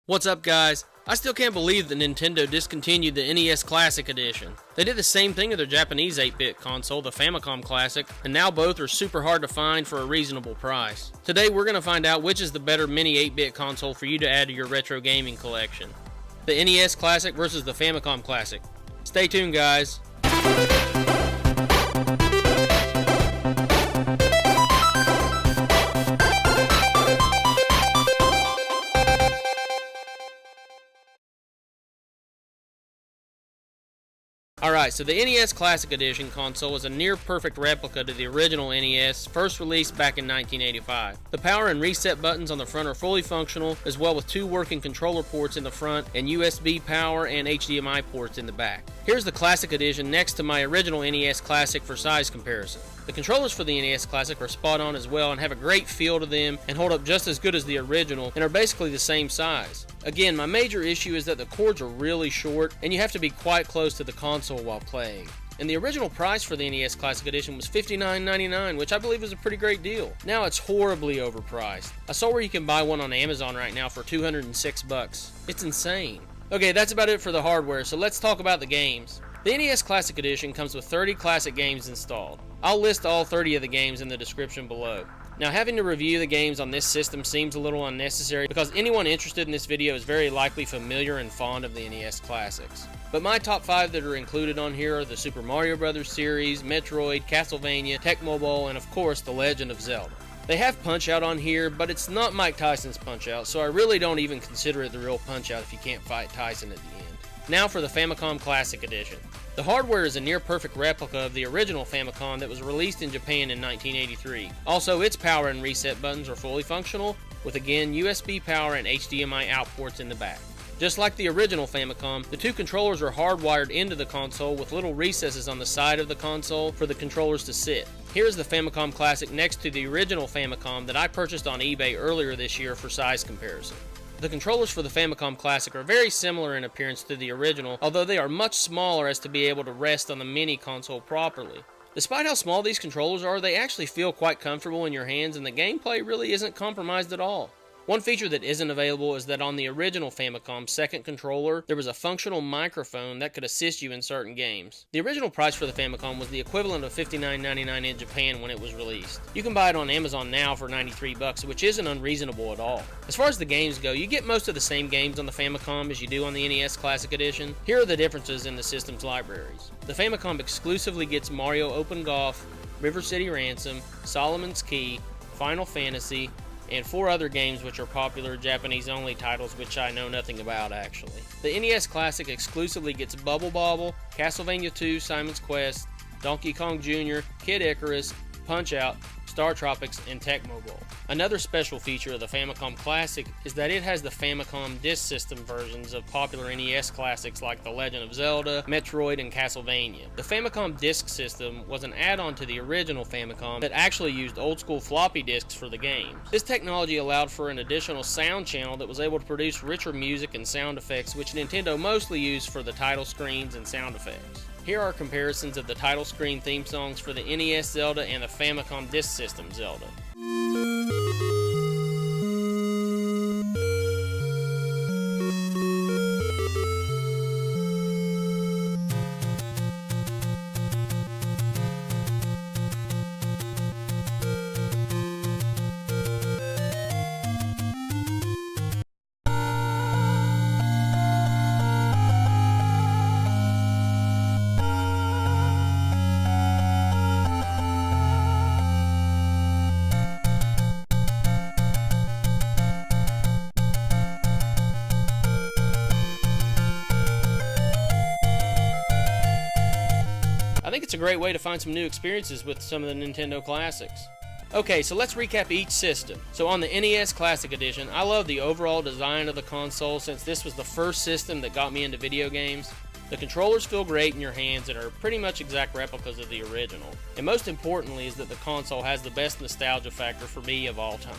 What's up, guys? I still can't believe that Nintendo discontinued the NES Classic Edition. They did the same thing to their Japanese 8-bit console, the Famicom Classic, and now both are super hard to find for a reasonable price. Today we're going to find out which is the better mini 8-bit console for you to add to your retro gaming collection. The NES Classic versus the Famicom Classic. Stay tuned, guys. Alright, so the NES Classic Edition console is a near-perfect replica to the original NES, first released back in 1985. The power and reset buttons on the front are fully functional, as well with two working controller ports in the front and USB power and HDMI ports in the back. Here's the Classic Edition next to my original NES Classic for size comparison. The controllers for the NES Classic are spot on as well and have a great feel to them and hold up just as good as the original and are basically the same size. Again, my major issue is that the cords are really short and you have to be quite close to the console while playing. And the original price for the NES Classic Edition was $59.99, which I believe is a pretty great deal. Now it's horribly overpriced. I saw where you can buy one on Amazon right now for $206. It's insane. Okay, that's about it for the hardware, so let's talk about the games. The NES Classic Edition comes with 30 classic games installed. I'll list all 30 of the games in the description below. Now, having to review the games on this system seems a little unnecessary because anyone interested in this video is very likely familiar and fond of the NES Classics. But my top 5 that are included on here are the Super Mario Bros. Series, Metroid, Castlevania, Tecmo Bowl, and of course, The Legend of Zelda. They have Punch-Out on here, but it's not Mike Tyson's Punch-Out, so I really don't even consider it the real Punch-Out if you can't fight Tyson at the end. Now for the Famicom Classic Edition. The hardware is a near-perfect replica of the original Famicom that was released in Japan in 1983. Also, its power and reset buttons are fully functional, with again USB power and HDMI out ports in the back. Just like the original Famicom, the two controllers are hardwired into the console with little recesses on the side of the console for the controllers to sit. Here's the Famicom Classic next to the original Famicom that I purchased on eBay earlier this year for size comparison. The controllers for the Famicom Classic are very similar in appearance to the original, although they are much smaller as to be able to rest on the mini console properly. Despite how small these controllers are, they actually feel quite comfortable in your hands and the gameplay really isn't compromised at all. One feature that isn't available is that on the original Famicom's second controller, there was a functional microphone that could assist you in certain games. The original price for the Famicom was the equivalent of $59.99 in Japan when it was released. You can buy it on Amazon now for $93, which isn't unreasonable at all. As far as the games go, you get most of the same games on the Famicom as you do on the NES Classic Edition. Here are the differences in the system's libraries. The Famicom exclusively gets Mario Open Golf, River City Ransom, Solomon's Key, Final Fantasy, and 4 other games which are popular Japanese-only titles which I know nothing about actually. The NES Classic exclusively gets Bubble Bobble, Castlevania 2, Simon's Quest, Donkey Kong Jr., Kid Icarus, Punch-Out!, Star Tropics, and Tecmo Bowl. Another special feature of the Famicom Classic is that it has the Famicom Disk System versions of popular NES classics like The Legend of Zelda, Metroid, and Castlevania. The Famicom Disk System was an add-on to the original Famicom that actually used old-school floppy disks for the games. This technology allowed for an additional sound channel that was able to produce richer music and sound effects, which Nintendo mostly used for the title screens and sound effects. Here are comparisons of the title screen theme songs for the NES Zelda and the Famicom Disk System Zelda. I think it's a great way to find some new experiences with some of the Nintendo classics. Okay, so let's recap each system. So on the NES Classic Edition, I love the overall design of the console since this was the first system that got me into video games. The controllers feel great in your hands and are pretty much exact replicas of the original. And most importantly is that the console has the best nostalgia factor for me of all time.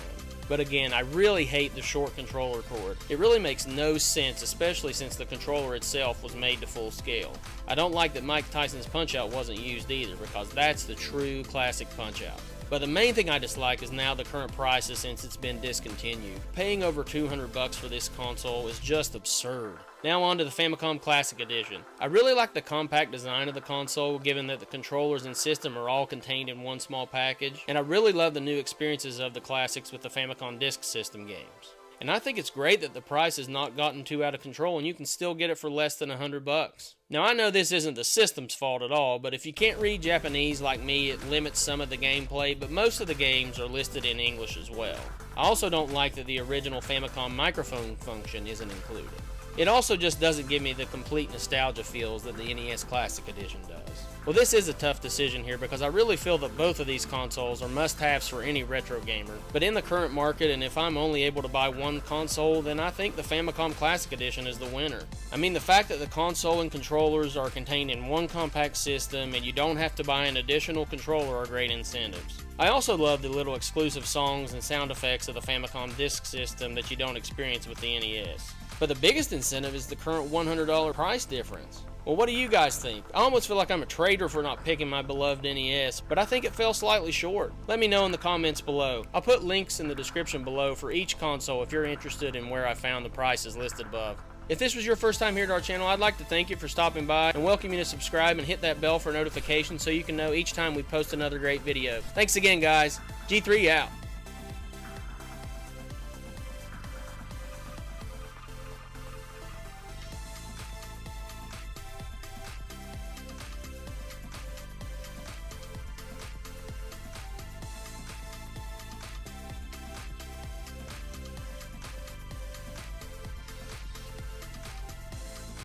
But again, I really hate the short controller cord. It really makes no sense, especially since the controller itself was made to full scale. I don't like that Mike Tyson's Punch-Out wasn't used either, because that's the true classic Punch-Out. But the main thing I dislike is now the current prices since it's been discontinued. Paying over $200 for this console is just absurd. Now on to the Famicom Classic Edition. I really like the compact design of the console, given that the controllers and system are all contained in one small package, and I really love the new experiences of the classics with the Famicom Disk System games. And I think it's great that the price has not gotten too out of control and you can still get it for less than $100. Now I know this isn't the system's fault at all, but if you can't read Japanese like me, it limits some of the gameplay, but most of the games are listed in English as well. I also don't like that the original Famicom microphone function isn't included. It also just doesn't give me the complete nostalgia feels that the NES Classic Edition does. Well, this is a tough decision here because I really feel that both of these consoles are must-haves for any retro gamer. But in the current market, and if I'm only able to buy one console, then I think the Famicom Classic Edition is the winner. I mean, the fact that the console and controllers are contained in one compact system and you don't have to buy an additional controller are great incentives. I also love the little exclusive songs and sound effects of the Famicom Disk System that you don't experience with the NES. But the biggest incentive is the current $100 price difference. Well, what do you guys think? I almost feel like I'm a traitor for not picking my beloved NES, but I think it fell slightly short. Let me know in the comments below. I'll put links in the description below for each console if you're interested in where I found the prices listed above. If this was your first time here to our channel, I'd like to thank you for stopping by and welcome you to subscribe and hit that bell for notifications so you can know each time we post another great video. Thanks again, guys. G3 out.